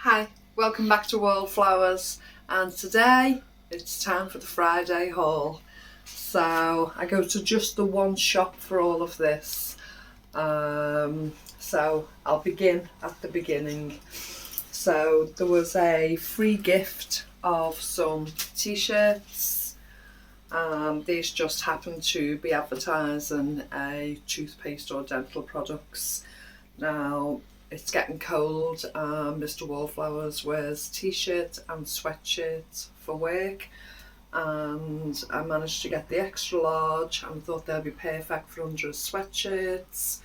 Hi, welcome back to Wallflowers, and today it's time for the Friday haul. So I go to just the one shop for all of this. So I'll begin at the beginning. So there was a free gift of some t-shirts. These just happen to be advertising a toothpaste or dental products. Now it's getting cold. Mr. Wallflowers wears t-shirts and sweatshirts for work, and I managed to get the extra large and thought they'll be perfect for under his sweatshirts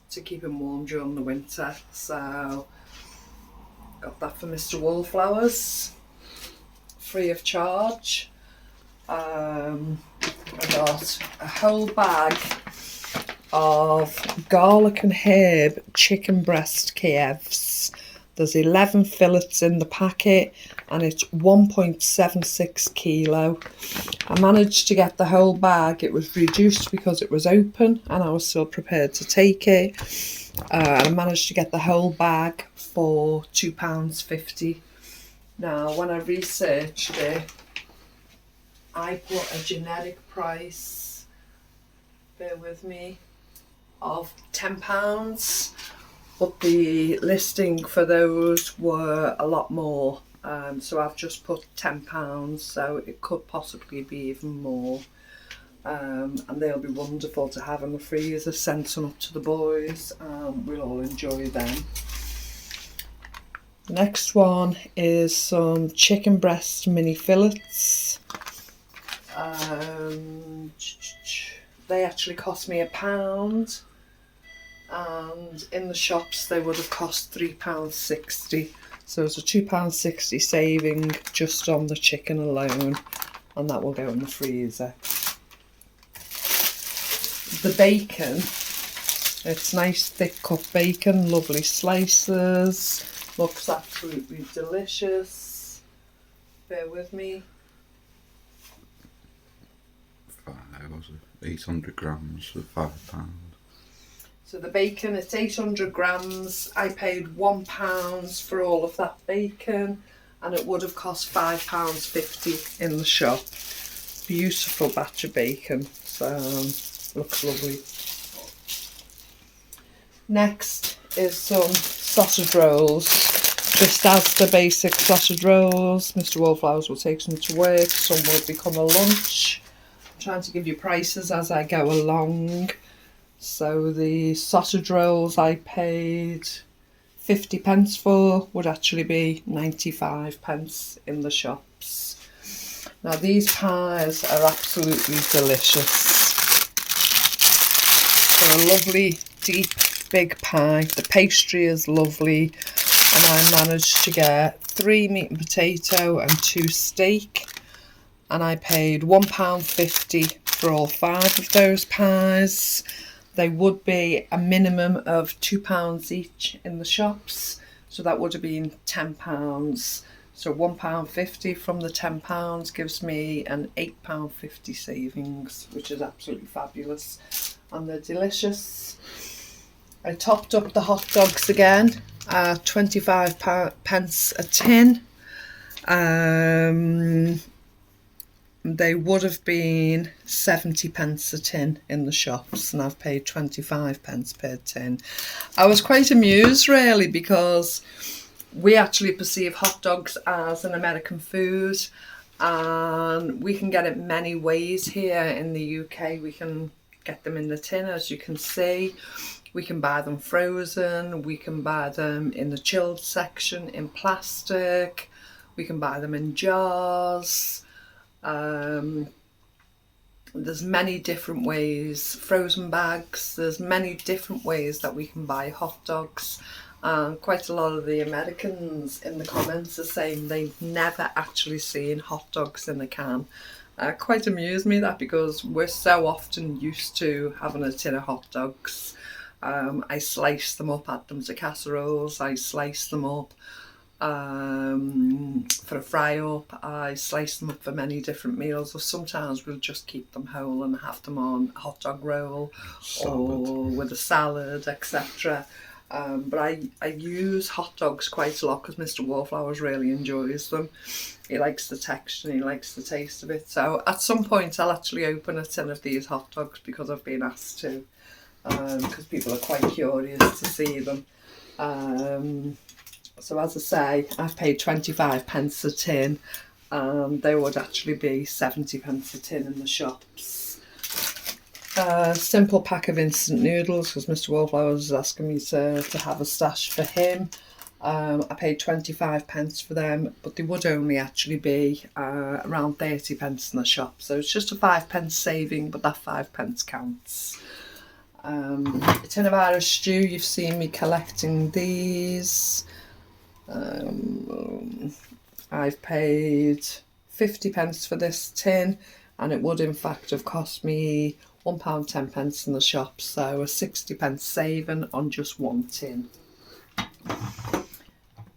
to keep him warm during the winter. So got that for Mr. Wallflowers, free of charge. I got a whole bag of garlic and herb chicken breast Kievs. There's 11 fillets in the packet and it's 1.76 kilo. I managed to get the whole bag. It was reduced because it was open and I was still prepared to take it. I managed to get the whole bag for £2.50. Now when I researched it, I put a generic price, bear with me, of £10, but the listing for those were a lot more, so I've just put £10, so it could possibly be even more, and they'll be wonderful to have in the freezer. Send some up to the boys, we'll all enjoy them. The next one is some chicken breast mini fillets. They actually cost me £1, and in the shops they would have cost £3.60, so it's a £2.60 saving just on the chicken alone, and that will go in the freezer. The bacon, it's nice thick cut bacon, lovely slices, looks absolutely delicious. Bear with me. 800 grams for £5. So the bacon, it's 800 grams. I paid £1 for all of that bacon, and it would have cost £5.50 in the shop. Beautiful batch of bacon, so looks lovely. Next is some sausage rolls. Just as the basic sausage rolls, Mr. Wallflowers will take some to work, some will become a lunch. I'm trying to give you prices as I go along. So the sausage rolls I paid 50p for would actually be 95p in the shops. Now these pies are absolutely delicious. They're a lovely deep big pie. The pastry is lovely, and I managed to get 3 meat and potato and 2 steak, and I paid £1.50 for all 5 of those pies. They would be a minimum of £2 each in the shops, so that would have been £10. So £1.50 from the £10 gives me an £8.50 savings, which is absolutely fabulous, and they're delicious. I topped up the hot dogs again at 25p a tin. They would have been 70p a tin in the shops, and I've paid 25p per tin. I was quite amused really, because we actually perceive hot dogs as an American food, and we can get it many ways here in the UK. We can get them in the tin, as you can see. We can buy them frozen, we can buy them in the chilled section in plastic, we can buy them in jars. There's many different ways, frozen bags, there's many different ways that we can buy hot dogs. Quite a lot of the Americans in the comments are saying they've never actually seen hot dogs in a can. Quite amused me that, because we're so often used to having a tin of hot dogs. I slice them up, add them to casseroles, I slice them up for a fry up, I slice them up for many different meals, or sometimes we'll just keep them whole and have them on a hot dog roll or with a salad, etc. But I use hot dogs quite a lot because Mr. Wallflowers really enjoys them. He likes the texture and he likes the taste of it. So at some point I'll actually open a tin of these hot dogs because I've been asked to, because people are quite curious to see them. So as I say, I've paid 25 pence a tin, and they would actually be 70 pence a tin in the shops. Simple pack of instant noodles because Mr. Wallflowers is asking me to have a stash for him. I paid 25 pence for them, but they would only actually be around 30 pence in the shop. So it's just a 5 pence saving, but that 5 pence counts. A tin of Irish stew, you've seen me collecting these. I've paid 50 pence for this tin, and it would in fact have cost me £1.10 in the shop, so a 60 pence saving on just one tin.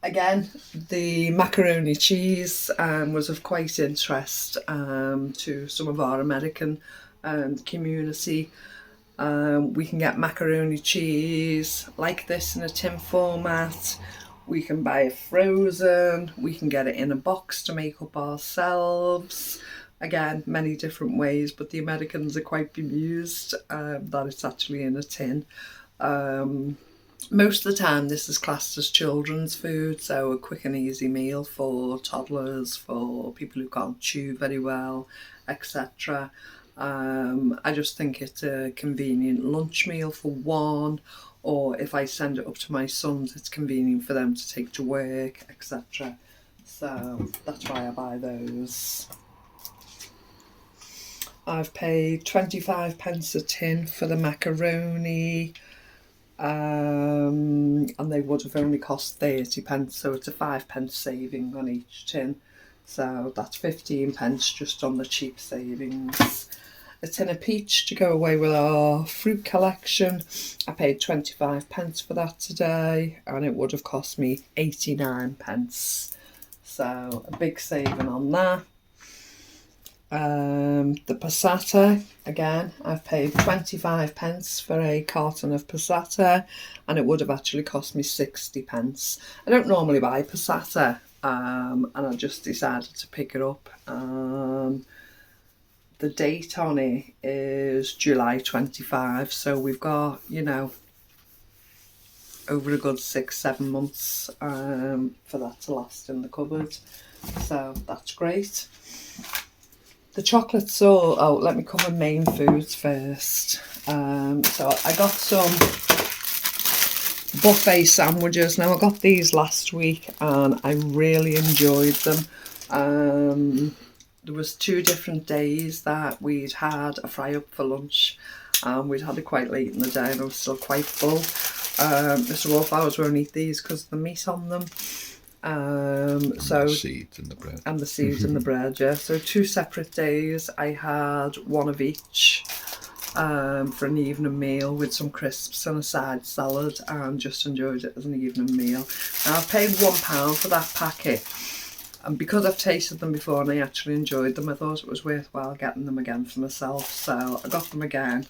Again, the macaroni cheese was of quite interest to some of our American community. We can get macaroni cheese like this in a tin format. We can buy it frozen. We can get it in a box to make up ourselves. Again, many different ways, but the Americans are quite bemused that it's actually in a tin. Most of the time this is classed as children's food, so a quick and easy meal for toddlers, for people who can't chew very well, etc. I just think it's a convenient lunch meal for one, or if I send it up to my sons, it's convenient for them to take to work, etc. So that's why I buy those. I've paid 25 pence a tin for the macaroni, and they would have only cost 30 pence, so it's a 5 pence saving on each tin. So that's 15 pence just on the cheap savings. A tin of peach to go away with our fruit collection. I paid 25 pence for that today, and it would have cost me 89 pence. So a big saving on that. The passata, again, I've paid 25 pence for a carton of passata, and it would have actually cost me 60 pence. I don't normally buy passata, and I just decided to pick it up. The date on it is July 25, so we've got, you know, over a good 6-7 months for that to last in the cupboard, so that's great. The chocolate sauce, oh, let me cover main foods first. So I got some buffet sandwiches. Now I got these last week and I really enjoyed them. There was 2 different days that we'd had a fry up for lunch. We'd had it quite late in the day and I was still quite full. Mr. Wallflowers won't eat these because of the meat on them. So the seeds in the bread. And the seeds in the bread, yeah. So 2 separate days. I had one of each for an evening meal with some crisps and a side salad, and just enjoyed it as an evening meal. Now I've paid £1 for that packet, and because I've tasted them before and I actually enjoyed them, I thought it was worthwhile getting them again for myself. So I got them again.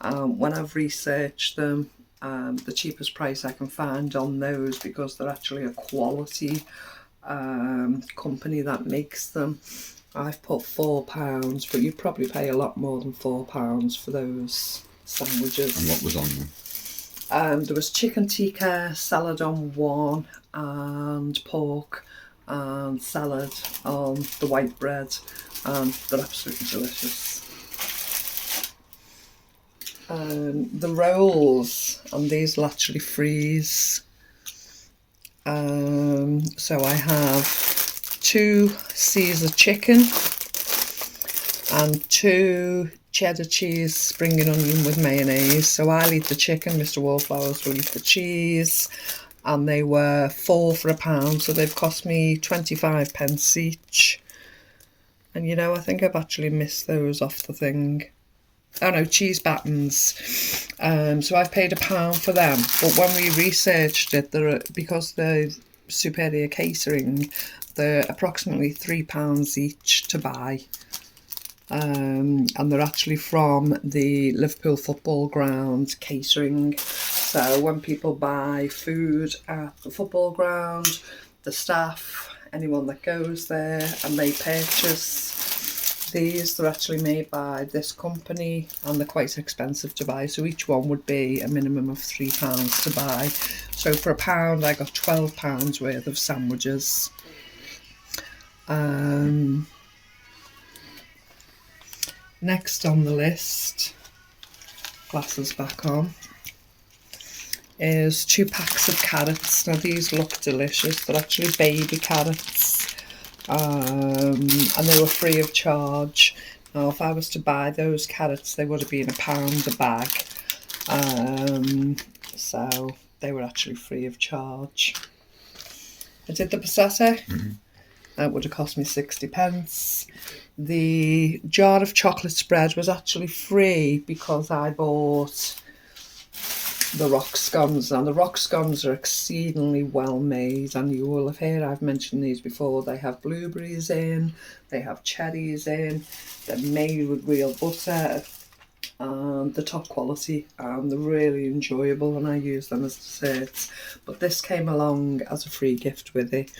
When I've researched them, the cheapest price I can find on those, because they're actually a quality company that makes them, I've put £4, but you'd probably pay a lot more than £4 for those sandwiches. And what was on them? There was chicken tikka salad on one, and pork and salad on the white bread, and they're absolutely delicious. The rolls, and these will actually freeze. So I have 2 Caesar chicken and 2 cheddar cheese spring and onion with mayonnaise. So I'll eat the chicken, Mr. Wallflowers will eat the cheese, and they were 4 for £1, so they've cost me 25 pence each. And you know, I think I've actually missed those off the thing. Oh no, cheese battens. So I've paid £1 for them, but when we researched it, because they're Superior Catering, they're approximately £3 each to buy, and they're actually from the Liverpool Football Ground catering. So when people buy food at the football ground, the staff, anyone that goes there and they purchase these, they're actually made by this company and they're quite expensive to buy. So each one would be a minimum of £3 to buy. So for £1 I got £12 worth of sandwiches. Next on the list, glasses back on, is 2 packs of carrots. Now these look delicious. They're actually baby carrots, and they were free of charge. Now if I was to buy those carrots, they would have been £1 a bag, so they were actually free of charge. I did the passata. It would have cost me 60p. The jar of chocolate spread was actually free because I bought the rock scones. Now the rock scones are exceedingly well made, and you will have heard I've mentioned these before. They have blueberries in, they have cherries in, they're made with real butter, and the top quality, and they're really enjoyable, and I use them as desserts. But this came along as a free gift with it.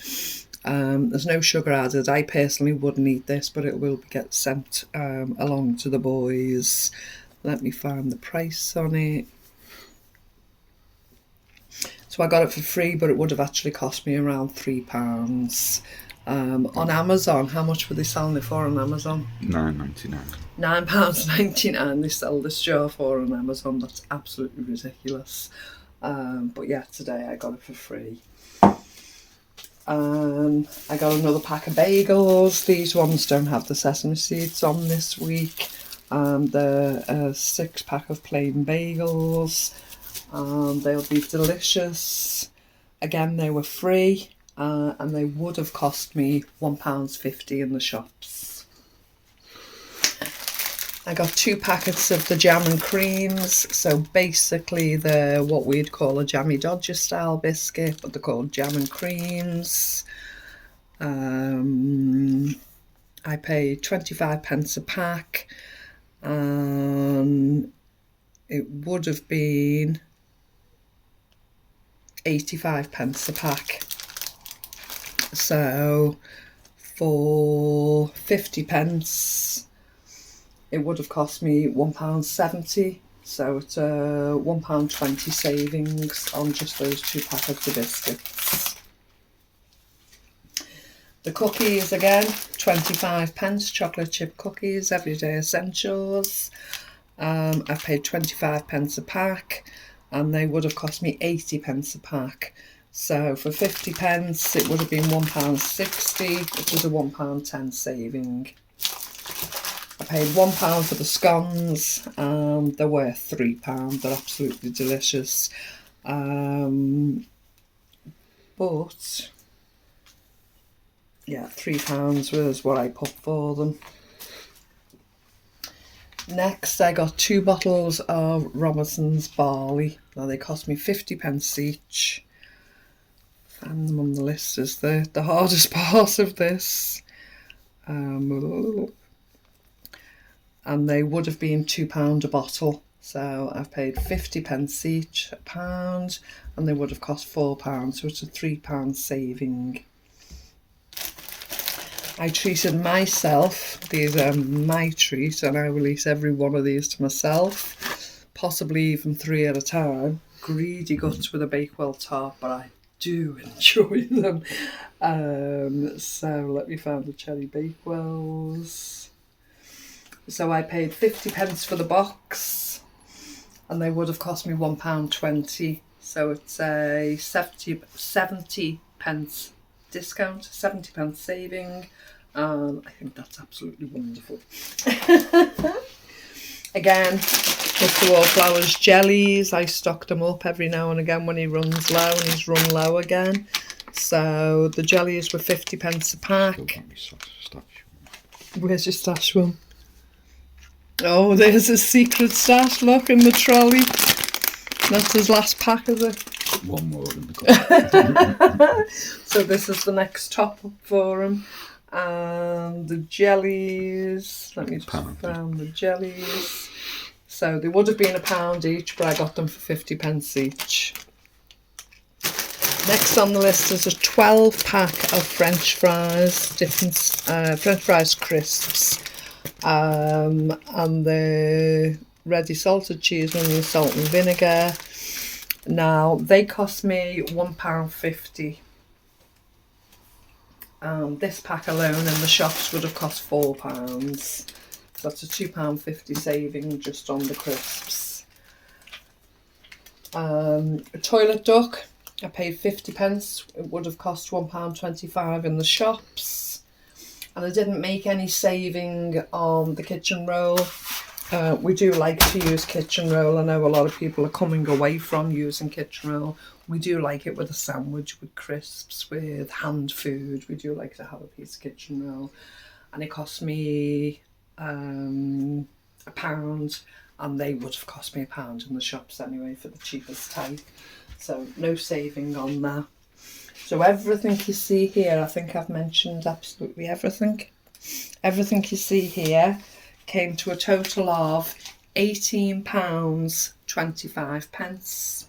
There's no sugar added. I personally wouldn't eat this, but it will get sent along to the boys. Let me find the price on it. So I got it for free, but it would have actually cost me around £3. On Amazon, how much were they selling it for on Amazon? £9.99. £9.99 they sell this jar for on Amazon. That's absolutely ridiculous. But yeah, today I got it for free. I got another pack of bagels. These ones don't have the sesame seeds on this week. They're a 6-pack of plain bagels. They'll be delicious. Again, they were free, and they would have cost me £1.50 in the shops. I got 2 packets of the jam and creams. So basically they're what we'd call a Jammy Dodger style biscuit, but they're called jam and creams. I paid 25p a pack, and it would have been 85p a pack. So for 50p, it would have cost me £1.70. So it's a £1.20 savings on just those 2 packets of biscuits. The cookies again, 25p, chocolate chip cookies, everyday essentials. I've paid 25p a pack, and they would have cost me 80p a pack. So for 50p, it would have been £1.60, which is a £1.10 saving. I paid £1 for the scones, and they're worth £3. They're absolutely delicious. But yeah, £3 was what I put for them. Next, I got 2 bottles of Robinson's barley. Now they cost me 50p each. Find them on the list is the hardest part of this. And they would have been £2 a bottle. So I've paid 50p each, £1, and they would have cost £4. So it's a £3 saving. I treated myself. These are my treat, and I will eat every one of these to myself, possibly even 3 at a time. Greedy guts with a Bakewell top, but I do enjoy them. So let me find the cherry Bakewells. So I paid 50p for the box, and they would have cost me £1.20. So it's a 70p discount, 70p saving. I think that's absolutely wonderful. Again, Mr. Wallflower's jellies. I stock them up every now and again when he runs low, and he's run low again. So the jellies were 50p a pack. Where's your stash one? Oh, there's a secret stash. Look in the trolley. That's his last pack, is it? One more in the cup. So this is the next top up for him. And the jellies. Let me just find the jellies. So they would have been £1 each, but I got them for 50p each. Next on the list is a 12 pack of French fries, different French fries crisps, and the ready salted cheese and the salt and vinegar. Now they cost me £1.50. This pack alone in the shops would have cost £4. So that's a £2.50 saving just on the crisps. A toilet duck, I paid 50p. It would have cost £1.25 in the shops. And I didn't make any saving on the kitchen roll. We do like to use kitchen roll. I know a lot of people are coming away from using kitchen roll. We do like it with a sandwich, with crisps, with hand food. We do like to have a piece of kitchen roll. And it cost me £1, and they would have cost me £1 in the shops anyway for the cheapest type. So no saving on that. So everything you see here, I think I've mentioned absolutely everything. Everything you see here came to a total of £18.25.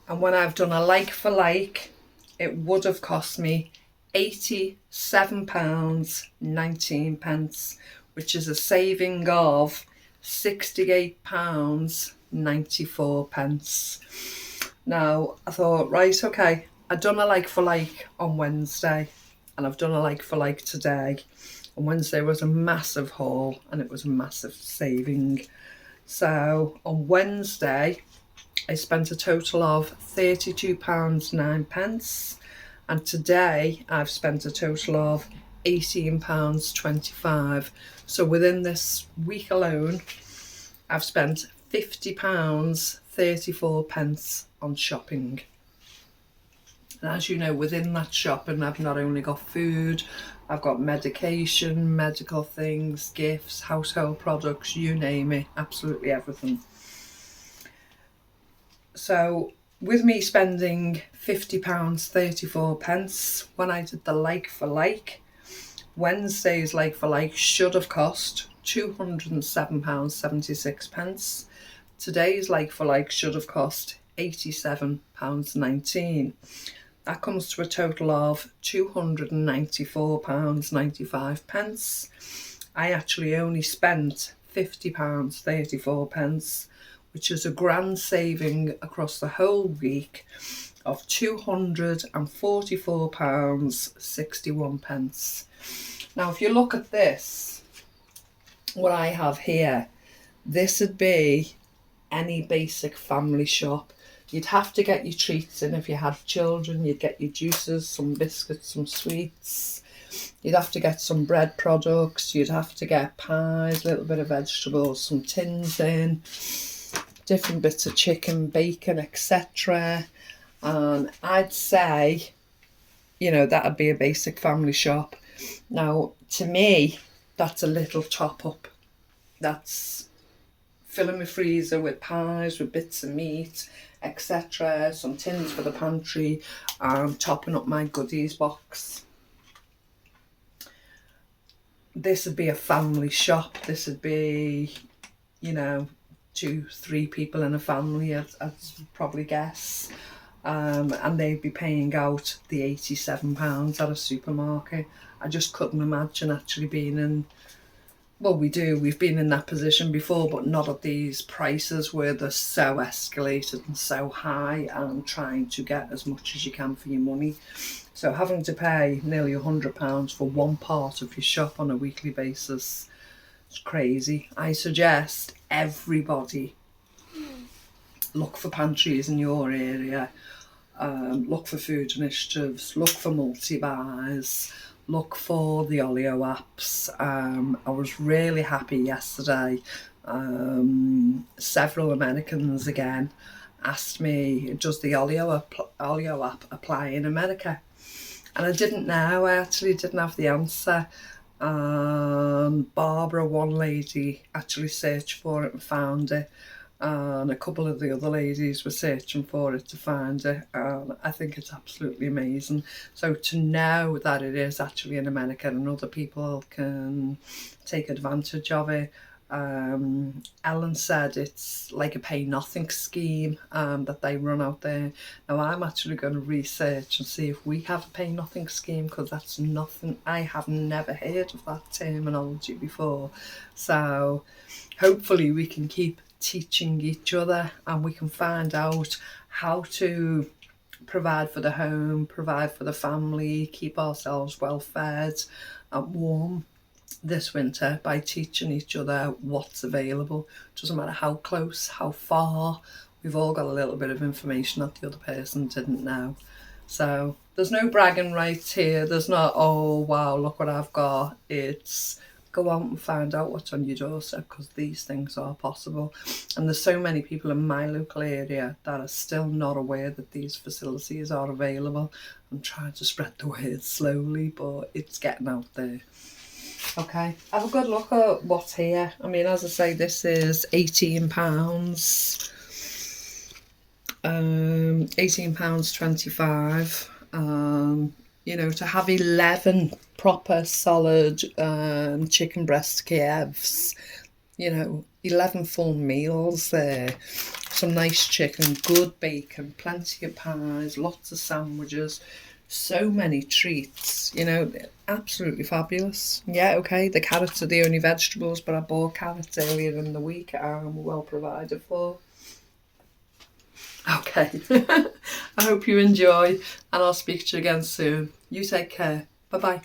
And when I've done a like for like, it would have cost me £87.19, which is a saving of £68.94. Now I thought, right, okay, I've done a like for like on Wednesday, and I've done a like for like today. On Wednesday was a massive haul and it was a massive saving. So on Wednesday I spent a total of £32.09, and today I've spent a total of £18.25. So within this week alone I've spent £50.34 on shopping. And as you know, within that shopping I've not only got food, I've got medication, medical things, gifts, household products, you name it, absolutely everything. So with me spending £50.34, when I did the like for like, Wednesday's like for like should have cost £207.76. Today's like for like should have cost £87.19. That comes to a total of £294.95. I actually only spent £50.34, which is a grand saving across the whole week of £244.61. Now, if you look at this, what I have here, this would be any basic family shop. You'd have to get your treats in if you had children. You'd get your juices, some biscuits, some sweets. You'd have to get some bread products. You'd have to get pies, a little bit of vegetables, some tins in, different bits of chicken, bacon, etc. And I'd say, you know, that'd be a basic family shop. Now, to me, that's a little top up. That's filling my freezer with pies, with bits of meat, etc. Some tins for the pantry, and topping up my goodies box. This would be a family shop. This would be, you know, 2-3 people in a family, I'd probably guess. And they'd be paying out the £87 at a supermarket. I just couldn't imagine actually being in, well, we've been in that position before, but not at these prices where they're so escalated and so high, and trying to get as much as you can for your money. So having to pay nearly £100 for one part of your shop on a weekly basis, it's crazy. I suggest everybody look for pantries in your area, look for food initiatives, look for multi-buys, look for the Olio apps. I was really happy yesterday. Several Americans again asked me, does the Olio app apply in America? And I didn't know, I actually didn't have the answer. Barbara, one lady, actually searched for it and found it, and a couple of the other ladies were searching for it to find it. I think it's absolutely amazing. So to know that it is actually in America and other people can take advantage of it, Ellen said it's like a pay nothing scheme that they run out there. Now I'm actually going to research and see if we have a pay nothing scheme, because that's nothing, I have never heard of that terminology before. So hopefully we can keep teaching each other and we can find out how to provide for the home, provide for the family, keep ourselves well fed and warm this winter by teaching each other what's available. Doesn't matter how close, how far, we've all got a little bit of information that the other person didn't know. So there's no bragging rights here. There's not, oh wow, look what I've got. It's go out and find out what's on your doorstep, because these things are possible. And there's so many people in my local area that are still not aware that these facilities are available. I'm trying to spread the word slowly, but it's getting out there. Okay, have a good look at what's here. I mean, as I say, this is £18. £18.25. You know, to have 11 proper solid chicken breast Kievs, you know, 11 full meals there, some nice chicken, good bacon, plenty of pies, lots of sandwiches, so many treats, you know, absolutely fabulous. Yeah, okay, the carrots are the only vegetables, but I bought carrots earlier in the week and I'm well provided for. Okay, I hope you enjoy and I'll speak to you again soon. You take care. Bye-bye.